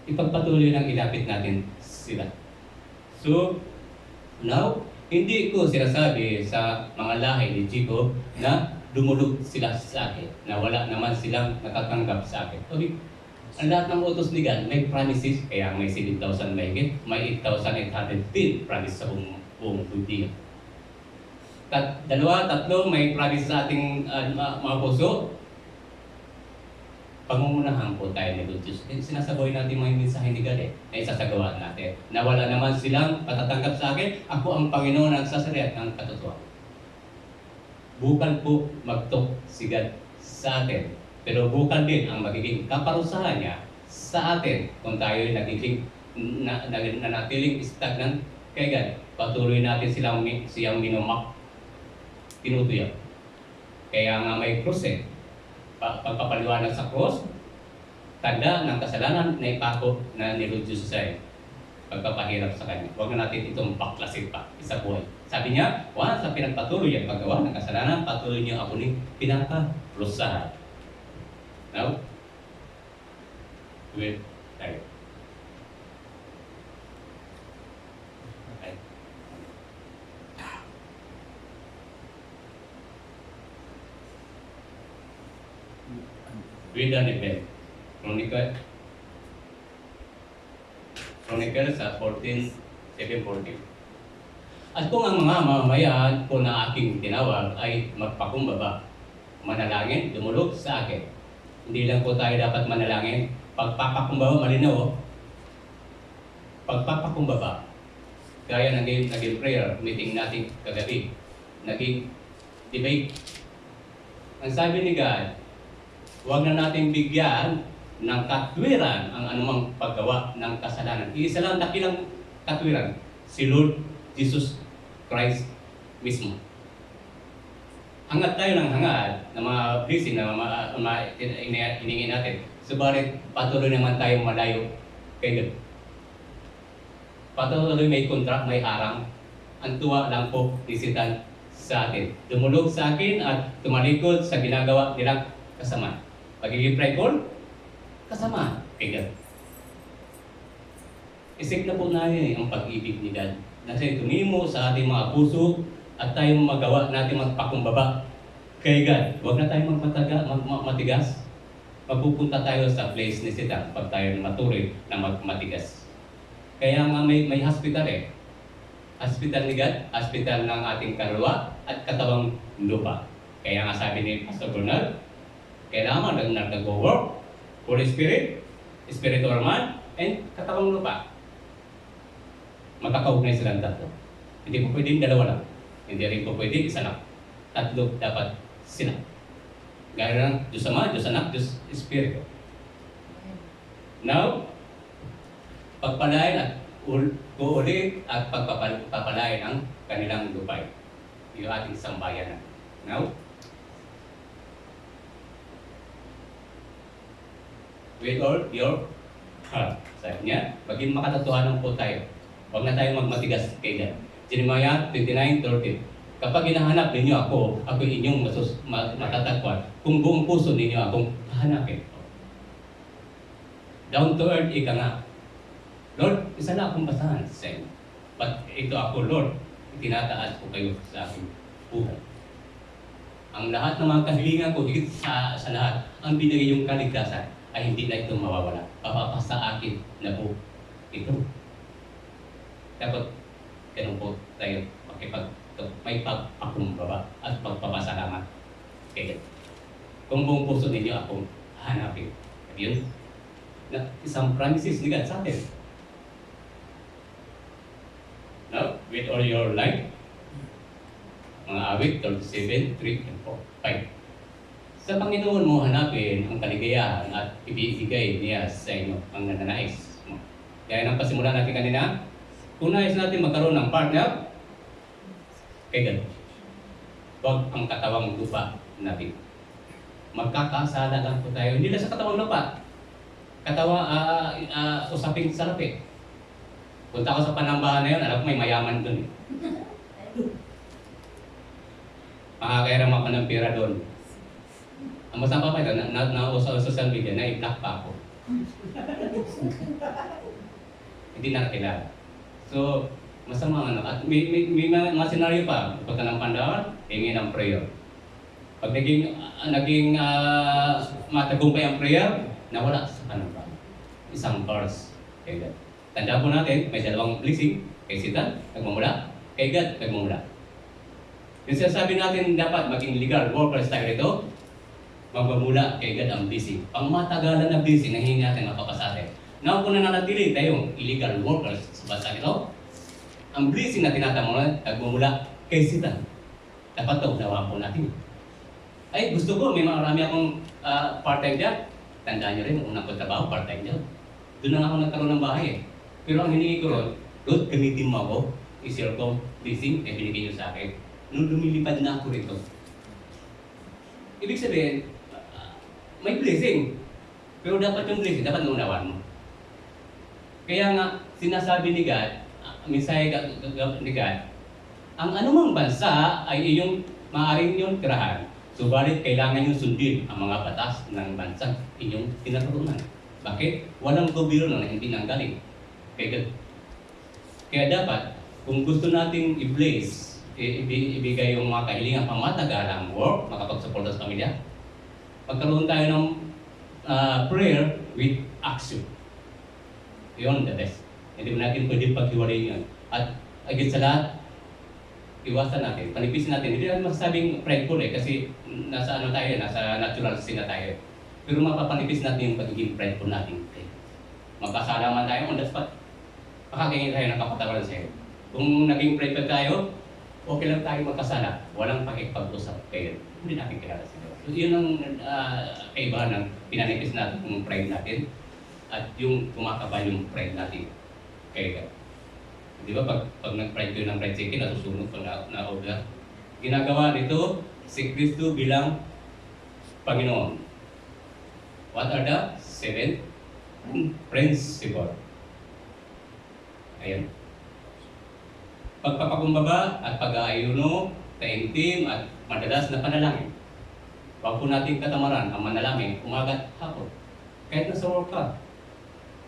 Ipagpatuloy lang ilapit natin sila. So, now, hindi ko sinasabi sa mga lahi ni Chico na dumulog sila sa akin, na wala naman silang natatanggap sa akin. Sabi, ang lahat ng utos ni God, may promises, kaya may 7,000 mahigit, may 8,800 din promise sa buong Budiya. Dalawa, tatlo, may promise sa ating mga puso. Pangungunahan po tayo ni Lord Jesus. Sinasabaw natin mga mensahe ni God na isasagawa natin. Na wala naman silang patatanggap sa akin, ako ang Panginoon ang sasariat ng katotohanan. Bukal po mag-talk si God sa atin. Pero bukal din ang magiging kaparusahan niya sa atin kung tayo nagiging nanatiling stagnant kay God. Patuloy natin siyang minumak, tinutuyak. Kaya nga may krus eh. Pagpapaliwanag sa cross, tanda ng kasalanan na ipako na ni Lord Jesus ay pagpapahirap sa Kanya. Huwag na natin itong baklasin pa sa buhay Sabi niya, sa pinagpatuloy ang paggawa ng kasalanan, patuloy niyo ako ni pinaparusahan. Now, wait tayo. Okay. With an event. Chronicle sa 14:7-14. At kung ang mga mamamayan ko na aking tinawag ay magpakumbaba, manalangin, dumulog sa akin. Hindi lang po tayo dapat manalangin. Pagpapakumbaba, malinaw. Pagpapakumbaba. Gaya naging prayer meeting natin kagabi. Naging debate. Ang sabi ni God, huwag na natin bigyan ng katwiran ang anumang paggawa ng kasalanan. Iisa lang dakilang katwiran, si Lord Jesus Christ mismo. Hangad tayo ng hangad na mga blessing na hiningi natin. Subalit, patuloy naman tayo malayo kay God. Patuloy may kontra, may harang. Ang tuwa lang po ni Satan sa atin. Dumulog sa akin at tumalikod sa ginagawa nilang kasama. Pagiging prideful, kasama kay God. Isip na po natin ang pag-ibig ni God. Nasa tumimo sa ating mga puso at tayong magawa natin magpakumbaba kay God. Huwag na tayong matigas. Mapupunta tayo sa place ni Satan pag tayo matuloy na matigas. Kaya nga may hospital eh. Hospital ni God, hospital ng ating kaluluwa at katawang lupa. Kaya nga sabi ni Pastor Bernard, kailangan nag-work, Holy Spirit, spiritual man, and katawang lupa. Magkakaugnay silang tatlo. Hindi po pwedeng dalawa lang. Hindi rin po pwedeng isa lang. Tatlo dapat sila. Gaya ng Diyos Ama, Diyos Anak, Diyos Espiritu. Now, pagpalain at uulit at pagpapalain ang kanilang lupay. Yung ating sambayanan. Now, with all your heart. Sabi niya, maging makatotohanan po tayo. Huwag na tayong magmatigas kay God. Jeremiah 29:30. Kapag hinahanap ninyo ako inyong matatagpuan. Kung buong puso ninyo akong hahanapin. Down to earth, ika nga. Lord, isa na akong basahan sa inyo. But ito ako, Lord, itinataas ko kayo sa aking buhay. Ang lahat ng mga kahilingan ko, higit sa lahat, ang binigay yung kaligtasan ay hindi na ito mawawala. Papapasa akin na po ito. Dapat ganun po tayo may pagpakumbaba at pagpapasalamat kay God. Kung buong puso ninyo akong hanapin. Yun, na isang promises ni God sa atin. Now, with all your life, mga awit 37, 3, and 4, 5. Sa Panginoon mo hanapin ang kaligayahan at ibigay niya sa inyo ang nananais mo. Kaya nang pasimulan natin kanina, kung nais natin magkaroon ng partner, kay God. Huwag ang katawang lupa natin. Magkakasala lang po tayo. Hindi lang sa katawang lupa. Usaping salapi. Punta ko sa panambahan na yun, alam ko may mayaman dun. Makakairam ako ng pera doon. Ang masama pa ito, nauso sa social media, na-i-block pa ako. Hindi na nakilala. So, masama ano. At may mga senaryo pa. Pagka ng pandawan, hingi ng prayer. Pag naging matagumpay ang prayer, nawala sa panambahan. Isang verse kay God. Tanda po natin, may dalawang blessing. Kay Satan, nagmumula. Kay God, nagmumula. Yung sinasabi natin dapat maging legal workers tayo rito, magmumula kay God ang blessing. Pang matagalan na blessing, nanghihingi natin mapapasatin. Now, kung nananatili tayong illegal workers sa bansa nito, ang blessing na tinatamunan, nagmumula kay Satan. Dapat ito, unawa po natin. Ay, gusto ko, may marami akong part-time job. Tandaan nyo rin, unang ko trabaho, part-time job. Doon na ako nagkaroon ng bahay eh. Pero ang hiningi ko ron, Lord, gamitin mo ako, i-share ko, blessing, eh binigay nyo sa akin. Nung lumilipad na ako rito. Ibig sabihin, may blessing. Pero dapat yung blessing, dapat naunawan mo. Kaya nga, sinasabi ni God, mensahe ni God, ang anumang bansa ay iyong maaaring iyong tirahan. Subalit kailangan niyong sundin ang mga batas ng bansang inyong tinaturunan. Bakit? Walang gobyerno na hindi nanggaling. Kaya dapat, kung gusto nating i-place, ibigay yung mga kahilingan pamatagalang work, makapagsuporta sa pamilya, magkaroon tayo ng prayer with action. Yun, the best. Hindi mo natin pwede paghiwalay yun. At agad sa lahat, iwasan natin, panipisin natin. Hindi natin masasabing prideful kasi nasa ano tayo, nasa natural sin na tayo. Pero mapapanipis natin yung pagiging prideful natin. Magkasalaman tayo on the spot. Makakingin tayo ng kapatawaran sa'yo. Kung naging prideful tayo, okay lang tayo magkasala. Walang pakikipag-usap kayo. Hindi natin kilala sila. So, yun ang kaibahan ng pinanipis natin yung pride natin at yung kumakaba yung pride natin. Kaya di ba pag nag-pride kayo ng pride chicken, nasusunod pag na-order. Ginagawa nito si Kristo bilang Panginoon. What are the 7 principles? Ayan. Pagpapakumbaba at pag-aayuno, taimtim at madalas na panalangin. Huwag po natin katamaran ang manalangin umaga at hapon. Kahit nasa work ka,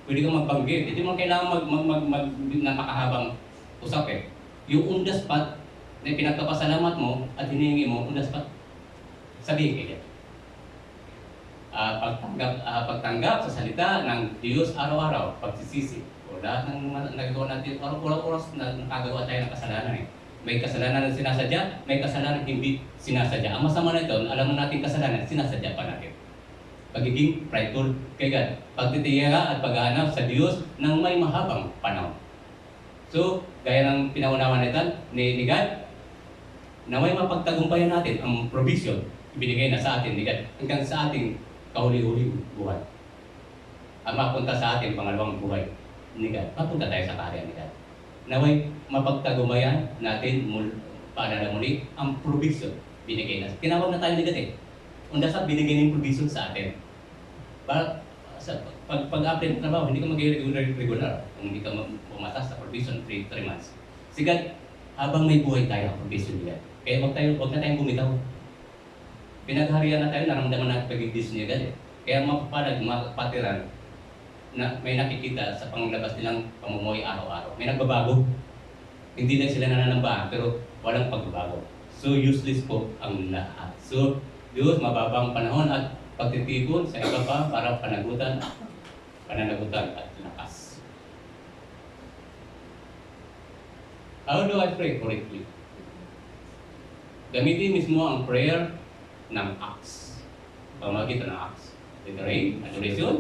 pwede kang magbanggit. Hindi mo kailangan na makahabang usap eh. Yung on the spot na pinagpapasalamat mo at hinihingi mo on the spot, sabihin kayo. Pagtanggap sa salita ng Diyos araw-araw, pagsisisi. O lahat ng nagagawa natin, walang oras na nakagawa tayo ng kasalanan eh. May kasalanan na sinasadya, may kasalanan hindi sinasadya. Ang masama na ito, alam mo natin kasalanan, sinasadya pa natin. Pagiging prideful kay God. Pagtitiyaga at paghahanap sa Diyos ng may mahabang panahon. So, gaya ng pinaunawa nito ni God, na may mapagtagumpayan natin ang provision ibinigay na sa atin ni God hanggang sa ating kahuli-huling buhay. Ang mapunta sa ating pangalawang buhay ni God. Mapunta tayo sa kaharian ni God. Naway mapagtagumpayan natin paalala muli ang provision binigay na. Tinawag na tayo ni God eh. Undasap binigay na yung provision sa atin. Para sa pag-apply ng trabaho, hindi ka mag-regular kung hindi ka pumata sa provision 3 months. Si God, habang may buhay tayo, provision ni God. Kaya wag na tayong bumitaw. Pinagharian na tayo, naramdaman natin pag-ibig niya God eh. Kaya mapapalag, mapatiran na may nakikita sa panglabas nilang pamumuhay araw-araw. May nagbabago. Hindi lang sila nananambahan, pero walang pagbabago. So useless po ang lahat. So Diyos, mababang panahon at pagtitipon sa iba pa para pananagutan at lakas. How do I pray correctly? Gamitin mismo ang prayer ng acts. Pamagitan ng acts. Declaration, adoration,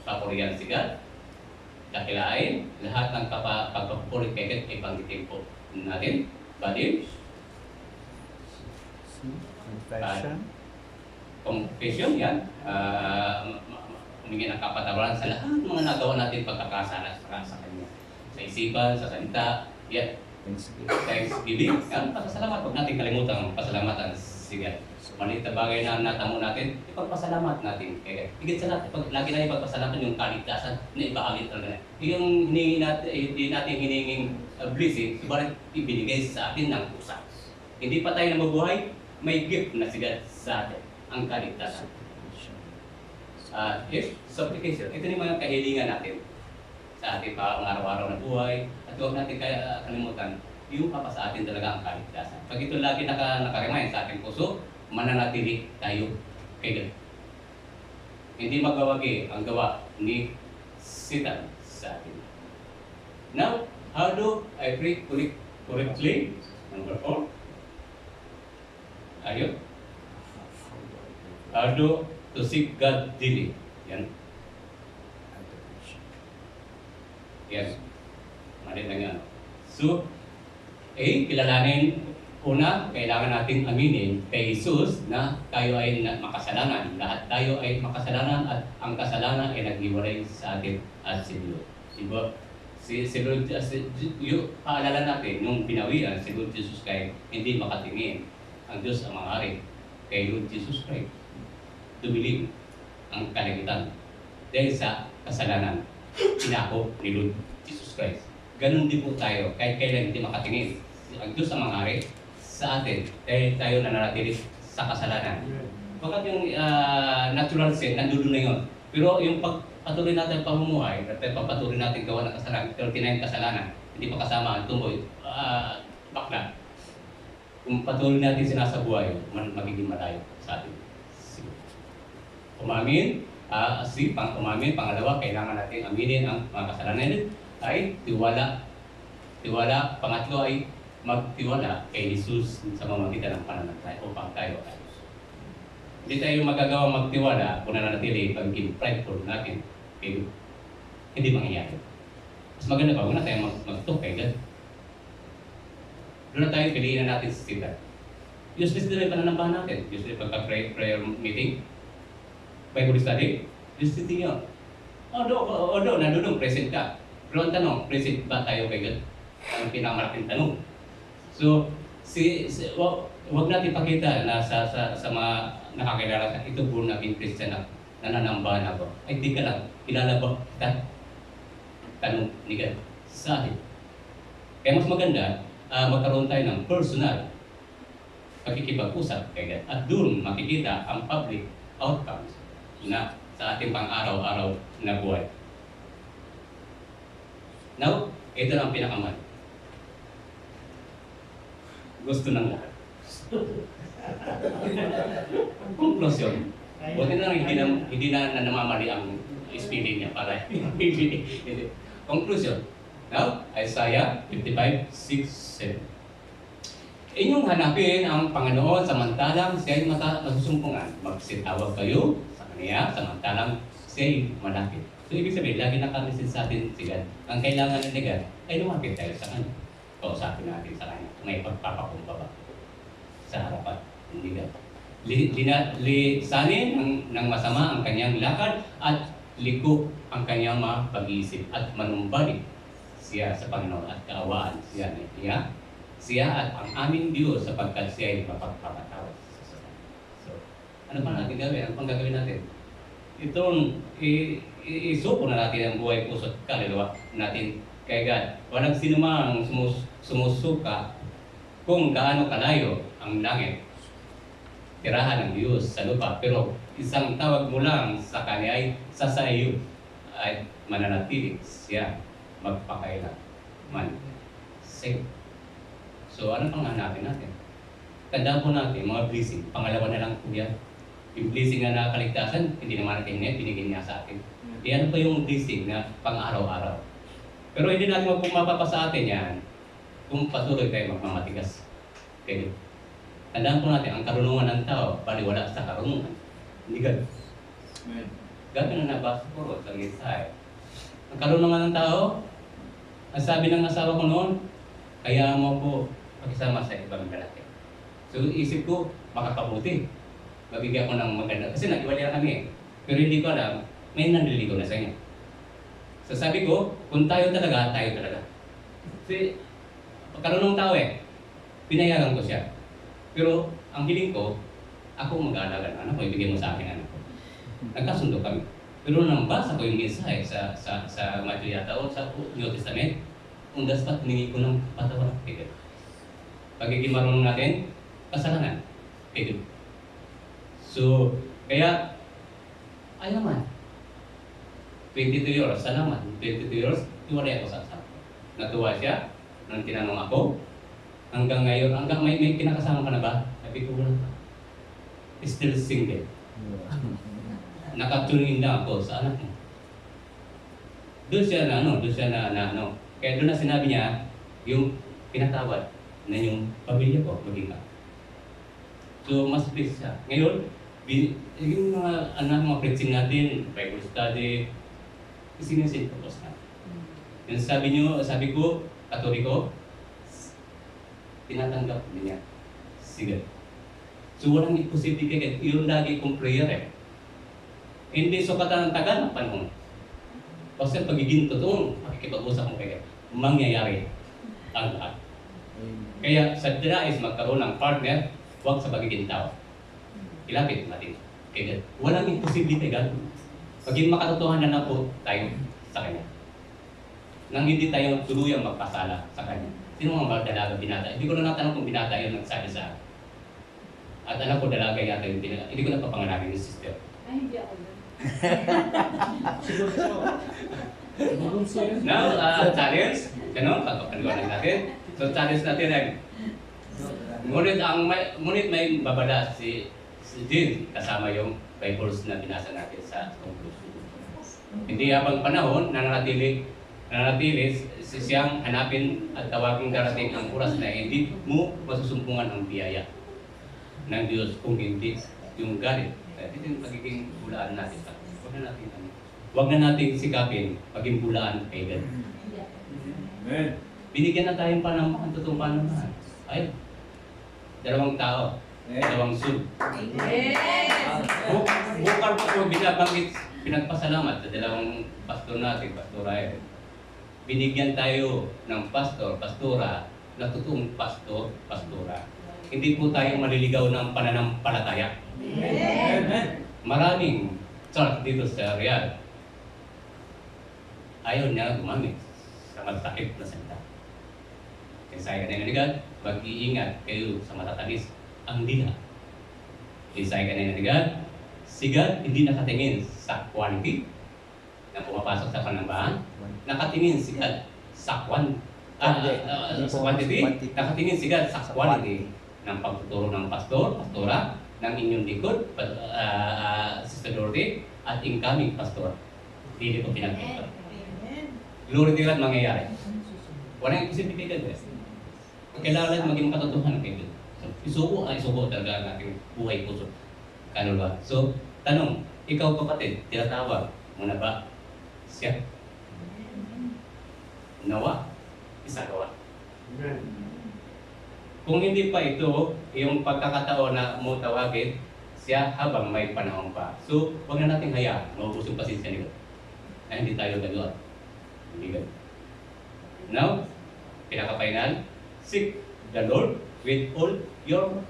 papurihan si God, dakilain, lahat ng pagpapurit kay God ay panggitin po natin. Badin, confession, yan. Humingi ng kapatawaran sa lahat ng mga nagawa natin pagkakasala sa Kanya. Sa isipan, sa salita, yan. Thanksgiving, yan. Pasalamat. Huwag natin kalimutan ang pasalamatan si God. Maliit na bagay na natamo natin, ipagpasalamat natin. Kaya higit sa lahat, lagi na ipagpasalamat yung kaligtasan na ibahagi talaga na. Yung hinihingi natin hinihinging blessing, subalit ibinigay sa atin ng pusa. Hindi pa tayo na mabuhay, may gift na si God sa atin, ang kaligtasan. Supplication. Ito yung mga kahilingan natin sa ating pang-araw-araw na buhay. At huwag natin kalimutan, yung papa sa atin talaga ang kaligtasan. Pag ito lagi nakaremind sa ating puso, mananatili tayo kay God. Hindi magawagi ang gawa ni Satan sa atin. Now, how do I pray correctly? Number 4. Ayun. How do to seek God daily? Yan. Yan. Malit lang yan. So, kilalanin una, kailangan natin aminin kay Jesus na tayo ay makasalanan. Lahat tayo ay makasalanan at ang kasalanan ay naghiwalay sa atin at si Diyos. Diba? Si Lord, paalala natin, nung pinawian si Lord Jesus kay hindi makatingin ang Diyos ang mga kay Lord Jesus Christ. Dumilim ang kalimitan dahil sa kasalanan. Pinako ni Lord Jesus Christ. Ganon din po tayo, kahit kailan hindi makatingin ang Diyos ang manghari sa atin dahil tayo nananatili sa kasalanan. Bakit yung natural sin, nandoon na yun. Pero yung pagpatuloy natin pamumuhay, at pagpatuloy natin gawa ng kasalanan, 39 kasalanan, hindi pa kasama ang tumboy, bakla. Kung patuloy natin sinasabuhay, magiging malayo sa atin. Umamin, umamin, pangalawa, kailangan natin aminin ang mga kasalanan ay tiwala. Tiwala, pangatlo ay magtiwala kay Jesus sa pamamagitan ng pananampalataya upang tayo ay hindi tayo magagawa magtiwala kung nananatili pagiging prideful natin. Okay? Hindi mangyayari. Mas maganda pa, huwag na tayo mag-talk kay God. Doon na tayo, piliin na natin sa sila. Useless din yung pananambahan natin. Useless pagka-prayer meeting, Bible study, useless din yun. Although, nandun, present ka. Pero ang tanong, present ba tayo kay God? Ang pinakamalaking tanong. So, huwag natin pakita na sa mga nakakilala sa ito po naging Christian na nananambahan ako. Ay, di ka lang. Kilala ba kita? Tanong ni God sa atin. Kaya mas maganda, magkaroon tayo ng personal pakikipag-usap kay God. At doon makikita ang public outcomes na sa ating pang-araw-araw na buhay. Now, ito na ang pinakamahal. Gusto ng lahat. Conclusion. Buti na lang hindi na namamali ang spelling niya para hindi. Conclusion. Now, Isaiah 55:6-7. Inyong hanapin ang Panginoon samantalang siya'y masusumpungan. Magsitawag kayo sa Kanya samantalang siya'y malapit. So, ibig sabihin, lagi nakarisin sa atin si God. Ang kailangan ng God ay lumapit tayo sa Kanya. Kausapin natin sa Kanya. May pagpapakumbaba sa harapan. Hindi God. Lisanin ng masama ang kanyang lakad at liko ang kanyang mga pag-iisip at manumbalik siya sa Panginoon at kaawaan siya niya. Siya at ang aming Diyos sapagkat siya ay mapagpapatawad. So, ano pa natin gawin? Ano pang gagawin natin? Itong isuko na natin ang buhay, puso at kaluluwa natin kay God. Walang sinumang sumusuka kung gaano kalayo ang langit, tirahan ng Diyos sa lupa. Pero isang tawag mo lang sa Kanya ay sa iyo ay mananatili siya magpakailan man. Safe. So ano pang hanapin natin? Tandaan po natin, mga blessing. Pangalawa na lang po yan. Yung blessing na nakaligtasan, hindi naman natin niya, binigyan niya sa atin. Yan po yung blessing na pang-araw-araw. Pero hindi natin mapapapa sa atin yan kung patuloy tayo magmamatigas. Okay. Tandaan po natin, ang karunungan ng tao, baliwala sa karunungan. Hindi God. Gabi na nabasa ko sa Isaiah. Ang karunungan ng tao, ang sabi ng asawa ko noon, kaya mo po pakisama sa ibang lalaki. So isip ko, makakabuti. Mabigyan ko ng maganda. Kasi nag-iwalya kami. Pero hindi ko alam, may nanliligaw na sa inyo. So sabi ko, kung tayo talaga, tayo talaga. Kasi, karunong tao pinayagan ko siya. Pero ang hiling ko, ako mag-aalaga ng anak ko, ibigay mo sa akin anak ko. Nagkasundo kami. Pero nang basa ko yung mensahe sa Matthew yata o sa New Testament, kung dapat hiningi ko ng patawaran kay God. Pagiging marunong natin, kasalanan kay God. So, kaya, ay naman, 22 years, salamat, 22 years, iwalay ako sa asawa. Natuwa siya, nang tinanong ako, hanggang ngayon, may kinakasama ka na ba? Sabi ko, wala pa. Still single. Nakatunin na ako sa anak mo. Doon siya na Kaya doon na sinabi niya, yung pinatawad na yung pamilya ko, maging ako. So, mas please siya. Ngayon, yung mga preaching natin, Bible study, sinisin ko na. Yung sabi ko, Katoliko, tinatanggap niya. Sige. So walang imposible kaya yun lagi kong prayer Hindi sukatan ng tagal ng panahon. Kasi pagiging totoong pakikipag-usap mo kaya, mangyayari ang lahat. Kaya sa dinais magkaroon ng partner, huwag sa pagiging tao. Ilapit natin. Kaya walang imposible kaya paging makatotohanan na po tayo sa Kanya. Nang hindi tayo tuluyang magpasala sa Kanya. Sino mga dalaga binata? Hindi ko na natanong kung binata yun nagsabi sa akin. At alam ko dalaga yata yung binata. Hindi ko na papangalangin yung sister. Ay, hindi ako yun. Now, challenge. Ganun, pagpapaliwanag natin. So, challenge natin ay ngunit may babala si Jean kasama yung Bibles na binasa natin sa conclusion. Hindi habang panahon nananatili siyang hanapin at tawagin darating ang oras na hindi mo masusumpungan ang biyaya ng Diyos kung hindi yung galit. Ito yung pagiging bulaan natin. Huwag na natin sikapin maging bulaan kay God. Amen. Binigyan na tayong panamahal, totoong panamahal. Ay, dalawang tao, dalawang sul. Bukal pa po binabanggit, pinagpasalamat sa dalawang pastor natin, Pastor Ryan. Binigyan tayo ng pastor, pastora, na totoong pastor, pastora. Hindi po tayo maliligaw ng pananampalataya. Maraming church dito sa Riyadh. Ayaw niya gumamit sa matakit na salita. Kaya sa kanina ni God, mag-iingat kayo sa matatamis ang dila. Kaya sa kanina ni God, si God hindi nakatingin sa quantity na pumapasok sa panambahan. Nakatingin si God sa quantity. Nakatingin si God sa quality ng pagtuturo ng pastor, pastora, ng inyong likod, Sister Dorothy, at incoming pastor. Hindi ko pinagpunta. Glory to God mangyayari. Walang imposibilidad eh. Kailangan maging katotohanan kay God. So, isuko talaga ang ating buhay puso. Kano ba? So, tanong, ikaw kapatid, tinatawag mo na ba siya? Nawa, isagawa. Kung hindi pa ito, yung pagkakataon na mo tawagin siya habang may panahon pa. So, huwag na nating hayaan, maubos yung pasensya ni God. Na hindi tayo ganoon. Hindi ganun. Now, pinaka-final, seek the Lord with all your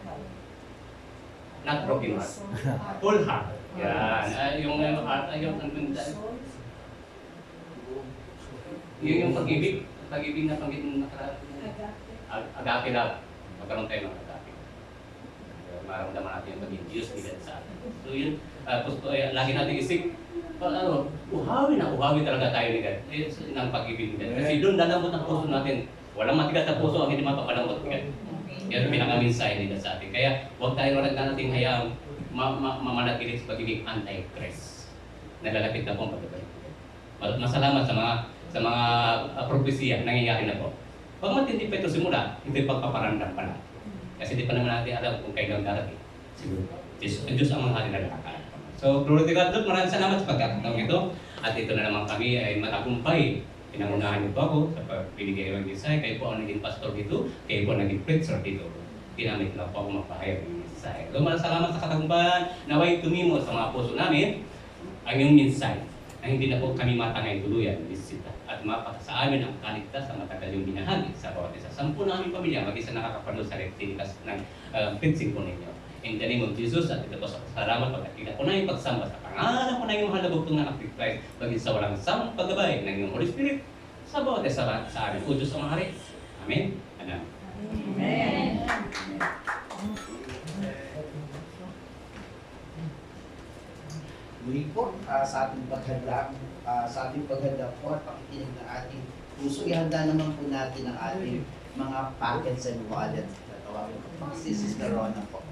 not broken heart. Full heart. Yan. Yung heart, yung yung pag-ibig na pangit agape love. Magkaroon tayo ng agape. Maramdaman natin yung pag-ibig Diyos nila sa atin. So yun, lagi natin isip, uhawi talaga tayo ni God. Ng pag-ibig ni God. Kasi doon lalambot ang puso natin. Walang matigas na puso ang hindi mapapalambot ni God. Yan ang pinaka-mensahe nila sa atin. Kaya huwag tayo natin hayaang mamanatilit sa pagiging anti-Christ. Nalalapit na po ang pagbabalik. Masalamat sa mga propesya nangyayari na po. Pag matindi pa ito simula, ito'y pagpaparandam pa natin. Kasi di pa naman natin alam kung kailan darating. Siguro, Diyos ang mga na nakakaalam. So, glory to God. Maraming salamat sa pagkakataong ito. At ito na naman kami ay matagumpay. Pinangunahan niyo po ako sa pagbibigay ng mensahe. Kayo po ang naging pastor dito. Kayo po ang naging preacher dito. Ginamit lang po ako magpahayag ng mensahe. So, maraming salamat sa katagumpayan. Naway tumimo sa mga puso namin ang iyong mensahe na hindi na po kami matangay tuluyan, bisita. At mapaka sa amin ang kaligtas sa matagal yung binahagi sa bawat isa. 10 naming pamilya, mag-isa nakakapanood sa reptilikas ng preaching po ninyo. In the name of Jesus, at ito po sa salamat pagkakita ko na yung pagsamba sa pangalan ko na yung mahal na bugtong ng anak ni Christ, maging sa walang samang paggabay ng iyong Holy Spirit sa bawat isa sa amin. O Diyos ang mahari. Amen. Amen. Amen. Muli po, sa ating paghanda po at pakikinig ng ating puso, ihanda naman po natin ang ating mga packets and wallets. Tatawagin ko si Sister Rona po.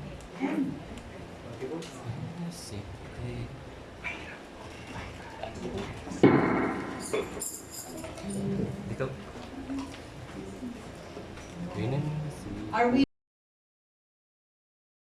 Dito. Are we